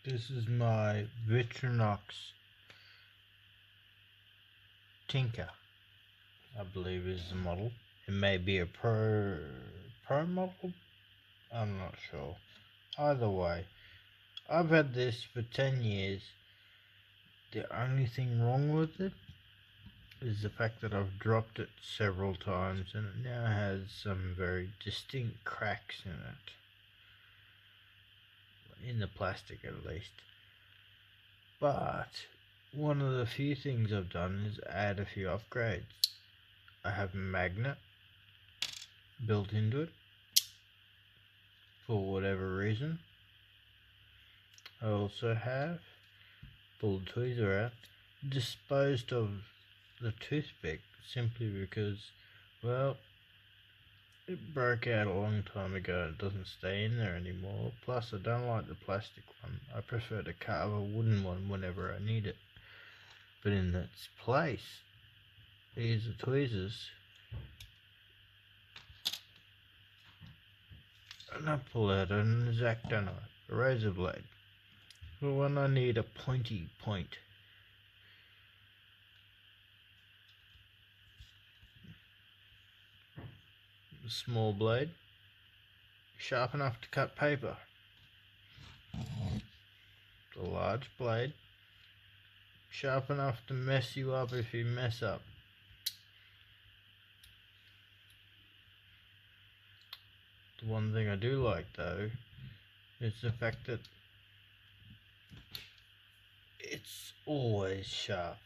This is my Victorinox Tinker, I believe is the model. It may be a pro model, I'm not sure. Either way, I've had this for 10 years. The only thing wrong with it is the fact that I've dropped it several times and it now has some very distinct cracks in it. In the plastic at least. But one of the few things I've done is add a few upgrades. I have a magnet built into it for whatever reason. I also have pulled the tweezer out, disposed of the toothpick simply because, well, it broke out a long time ago. It doesn't stay in there anymore. Plus, I don't like the plastic one. I prefer to carve a wooden one whenever I need it. But in its place, here's the tweezers. And I pull out an X-Acto knife, a razor blade, for when I need a pointy point. A small blade, sharp enough to cut paper. The large blade, sharp enough to mess you up if you mess up. The one thing I do like though is the fact that it's always sharp.